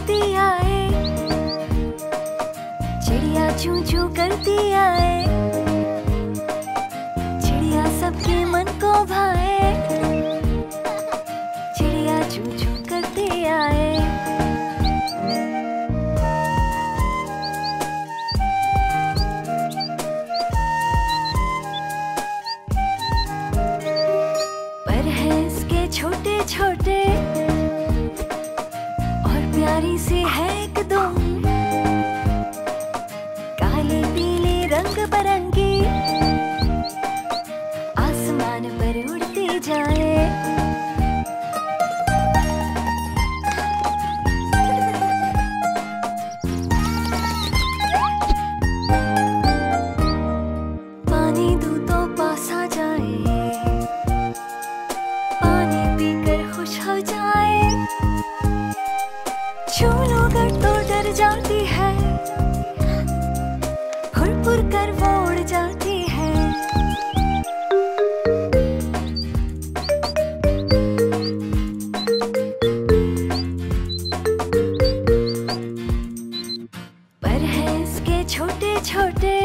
करती आए, चिड़िया चू चू करती आए, चिड़िया सबके मन को भाए, चिड़िया चू चू करती आए। पर है इसके छोटे छोटे और प्यारी सी है एकदम, काली पीली रंग बरंगी, आसमान पर उड़ती जाए। पानी दूं तो पास आ जाए, पानी पीकर खुश हो जाए, छू लो अगर तो डर जाती है, हुर कर वो उड़ जाती है। पर है इसके छोटे छोटे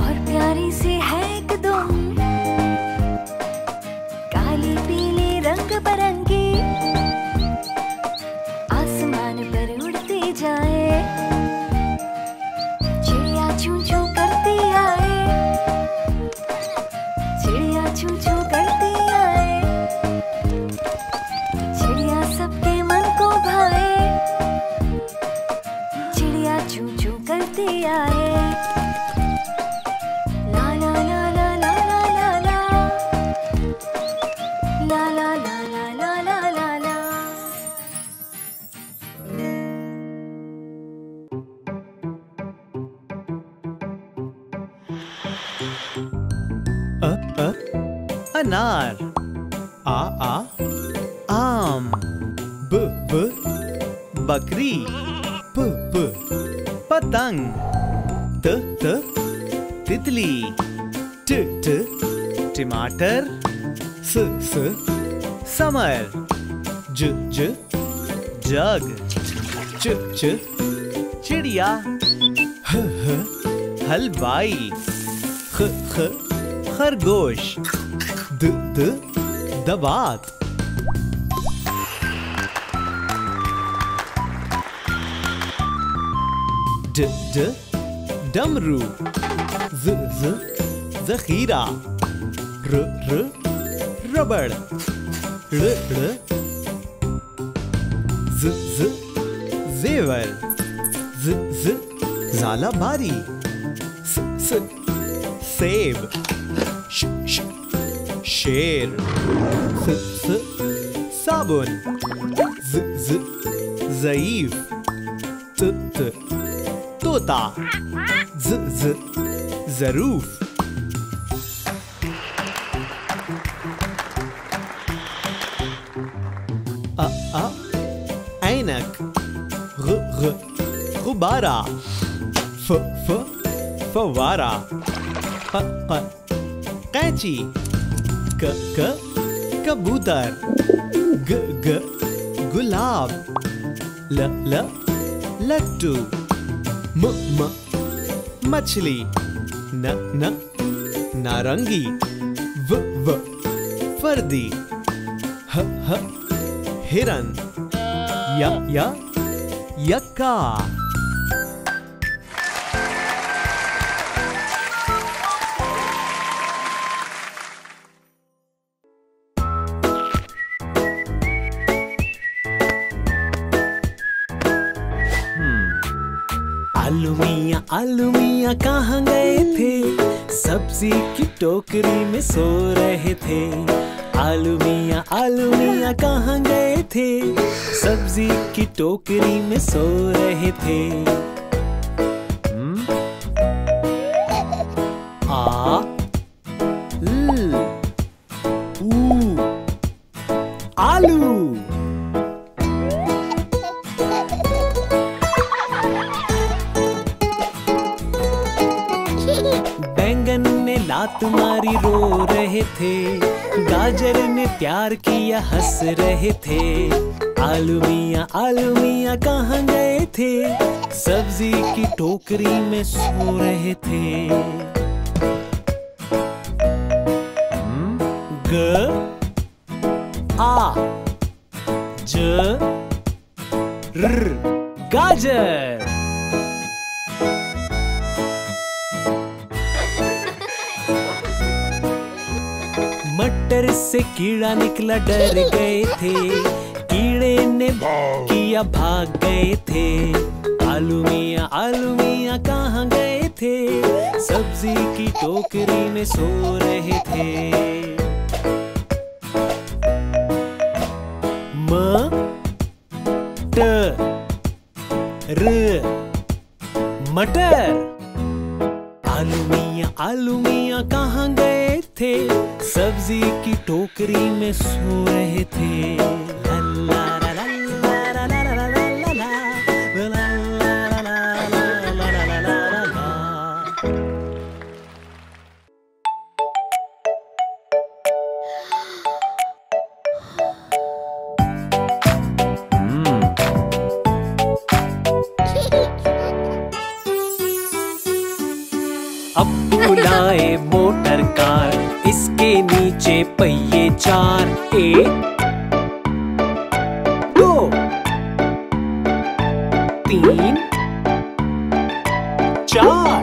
और प्यारी सी है एकदम, काली पीली रंग बरंगी, आसमान पर उड़ती जाए। चिड़िया चू चू करती आए, चिड़िया चू चू करती आए, चिड़िया सबके मन को भाए, चिड़िया चू चू करती आए। ला ला ला ला ला ला ला ला ला ला ला ला ला ला ला। अनार, आ आम, ब बकरी, प पतंग, त तितली, ट टमाटर, स समर, ज जग, च चिड़िया, ह हलवाई, ख खरगोश, द दबात, ड डमरू, ज जखीरा, र रबड़, ड़ ज जेवर, ज झालाबारी, स सेब, श शेर, स साबुन, ज ज़ईफ, त तोता, ज ज़रूफ। अ ऐनक, ग गुब्बारा, फ फवारा, क कैंची, क कबूतर, ग गुलाब, ल लट्टू, म मछली, न नारंगी, व फर्दी, ह हिरन, य यक्का। आलू मियाँ कहाँ गए थे, सब्जी की टोकरी में सो रहे थे। आलू मियाँ कहाँ गए थे, सब्जी की टोकरी में सो रहे थे। आ ल ऊ आलू। बैंगन ने लात मारी रो रहे रहे थे। गाजर ने प्यार किया हंस रहे थे। आलू मियाँ कहाँ गए थे? सब्जी की टोकरी में सो रहे थे। ग आ ज र गाजर। मटर से कीड़ा निकला डर गए थे। कीड़े ने किया भाग गए थे। आलू मियाँ कहाँ गए थे? सब्जी की टोकरी में सो रहे थे। म ट र मटर। आलू मियाँ कहाँ गए थे? सब्जी की टोकरी में सो रहे थे। ला ला ला ला ला ला ला ला ला ला ला ला ला। अब्बू लाए मोटर कार, इसके नीचे पहिए चार। 1 2 3 4।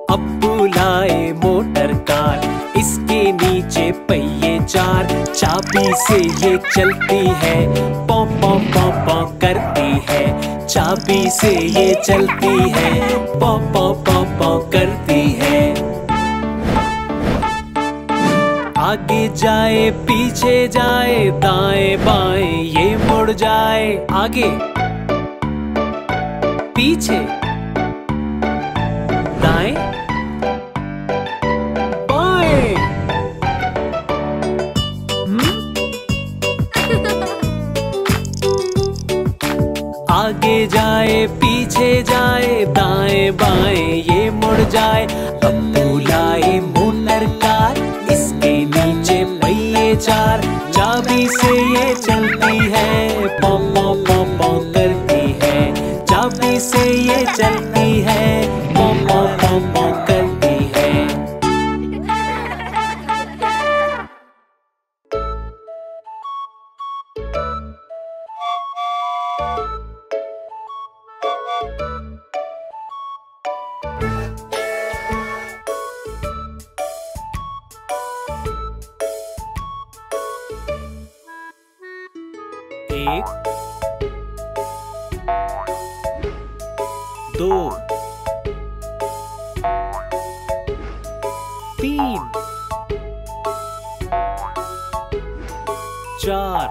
अब्बू लाए मोटर कार, इसके नीचे पहिए चार। चाबी से ये चलती है, पौ पौ पौ पौ करती है। चाबी से ये चलती है, पौ पौ पौ पौ करती है। आगे जाए पीछे जाए, दाएं बाएं ये मुड़ जाए। आगे पीछे दाएं बाएं। आगे जाए पीछे जाए, दाएं बाएं ये मुड़ जाए। अब्बू लाए मोटर कार, इसके नीचे पहिए चार। चाबी से ये चलती है, पौ पौ पौ पौ करती है। चाबी से ये चलती है, पौ पौ पौ पौ करती है। एक 2 3 4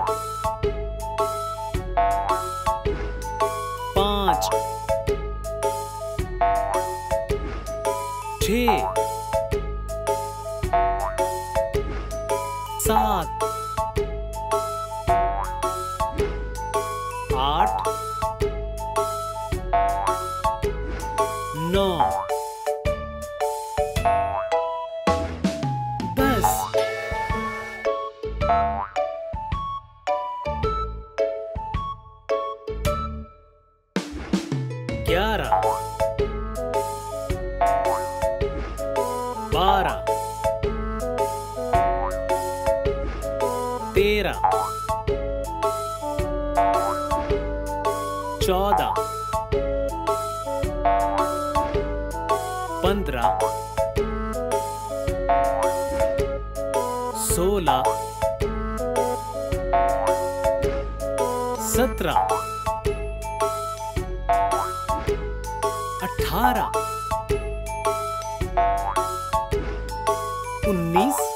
5 6 7 8 9 10 11 12 13 14 15 16 17 18 19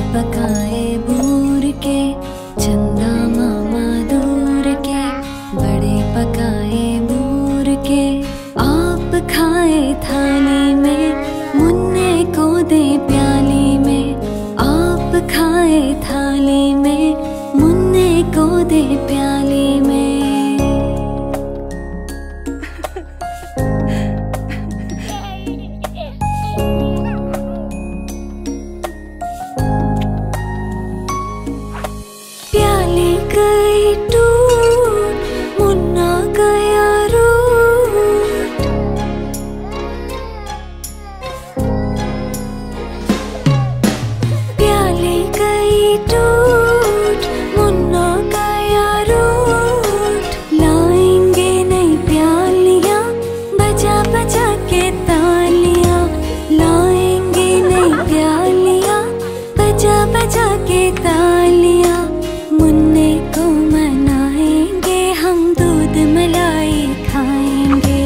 पकाए बूर के, चंदा मामा दूर के, बड़े पकाए बूर के। आप खाए थाली में, मुन्ने को दे प्याली में। आप खाए थाली में, मुन्ने को दे प्याली में। प्याली गई टूट, मुन्ना गया रूठ। प्याली गई टूट, मुन्ना गया रूठ। लाएंगे नई प्यालियां, बजा बजा के तालियां। लाएंगे नई प्यालियां, बजा बजा के तालियां। मुन्ने को मनाएंगे, हम दूध मलाई खाएंगे।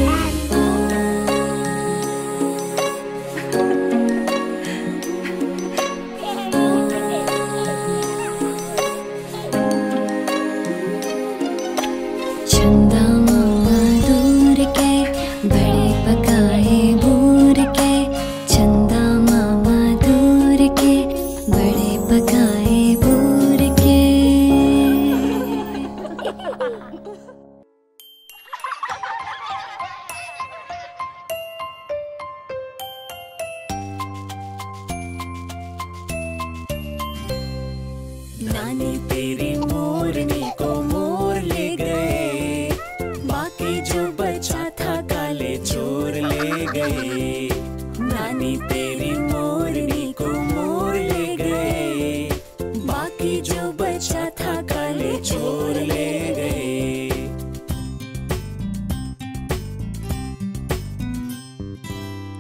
चंदा मामा दूर के, बड़े पकाए बूर के। चंदा मामा दूर के, बड़े पकाए बूर के। नानी तेरी मोरनी को मोर ले गए, बाकी जो बचा था काले चोर ले गए। नानी तेरी मोरनी को मोर ले गए, बाकी जो बचा था काले चोर ले गए।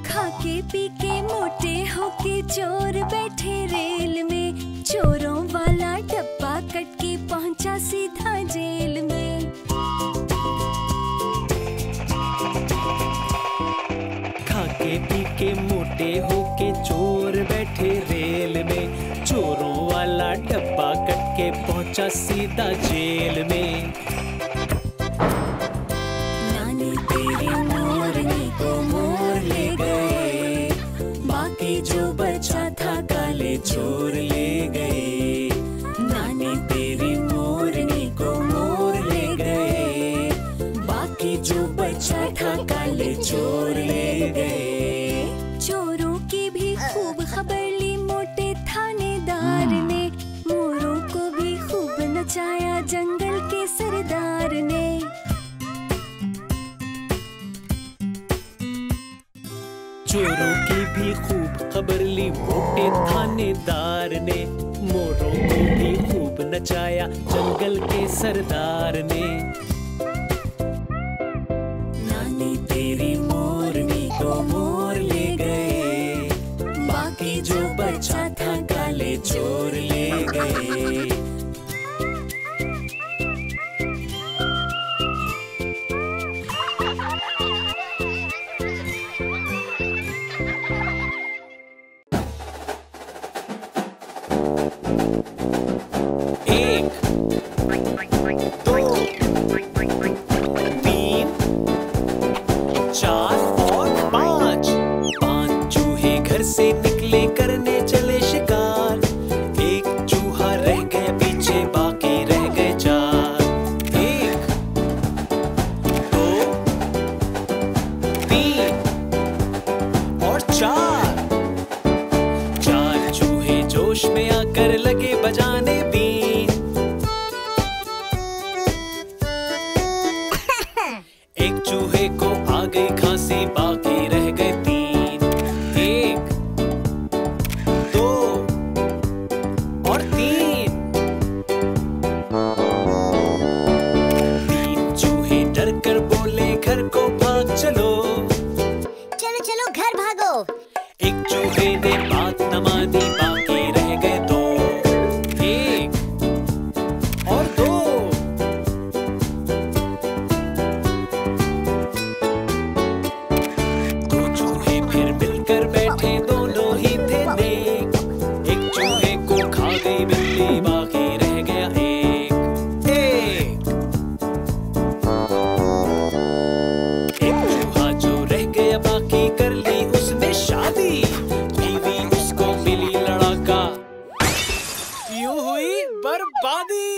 खाके पी के मोटे होके चोर बैठे रेल में। चोरों वाला डब्बा कट के पहुंचा सीधा जेल में। खाके पी के मोटे होके चोर बैठे रेल में। चोरों वाला डब्बा कट के पहुंचा सीधा जेल में। नानी तेरी मोरनी को मोर ले गए, बाकी जो बचा था काले चोर ले गए। नानी तेरी मोरनी को मोर ले गए, बाकी जो बचा था काले चोर ले गए। चोरों की भी खूब खबर ली मोटे थानेदार ने। मोरों को भी खूब नचाया जंगल के सरदार ने। चोरों की भी खूब खबर ली मोटे थानेदार ने। मोरों को भी खूब नचाया जंगल के सरदार ने। नानी तेरी मोरनी को मोर ले गए, बाकी जो बचा था काले चोर ले गए। एक, दो, बिल्ली बिल्ली बाकी रह गया एक। एक चूहा जो रह गया बाकी, कर ली उसने शादी, बीवी उसको मिली लड़ाका, यूं हुई बर्बादी।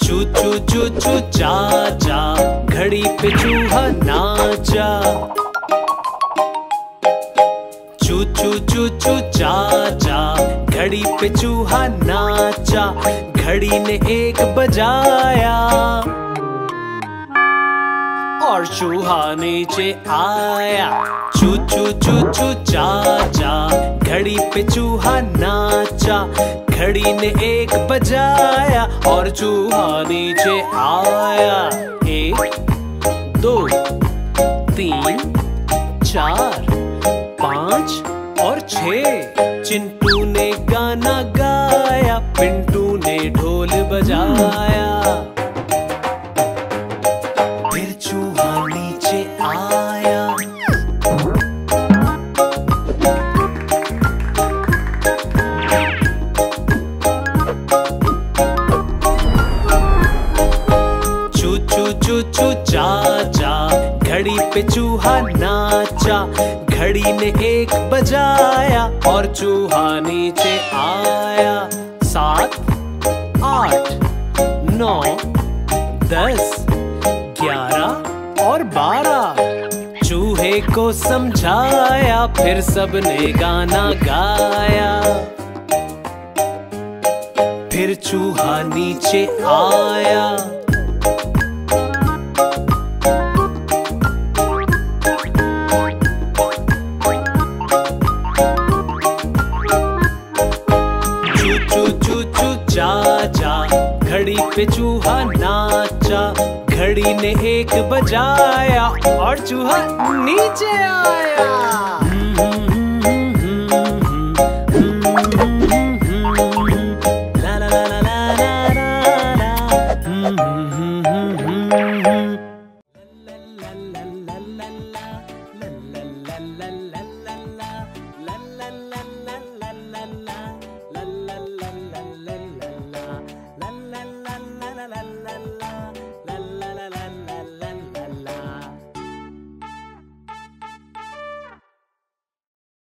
चूचू चूचू चाचा, घड़ी पे चूहा नाचा। चूचू चूचू चाचा, घड़ी पे चूहा नाचा, घड़ी ने एक बजाया और चूहा नीचे आया। चूचू चूचू चाचा, घड़ी पे चूहा नाचा, घड़ी ने एक बजाया और चूहा नीचे आया। 1 2 3 4 5 और 6। चिंटू ने गाना गाया, पिंटू ने ढोल बजाया, फिर चूहा नीचे आया। चूचू चाचा, घड़ी पे चूहा नाचा, घड़ी ने एक बजाया और चूहा नीचे आया। 7 8 9 10 11 और 12। चूहे को समझाया, फिर सबने गाना गाया, फिर चूहा नीचे आया। चूचू चाचा, घड़ी पे चूहा नाचा, घड़ी ने एक बजाया और चूहा नीचे आया।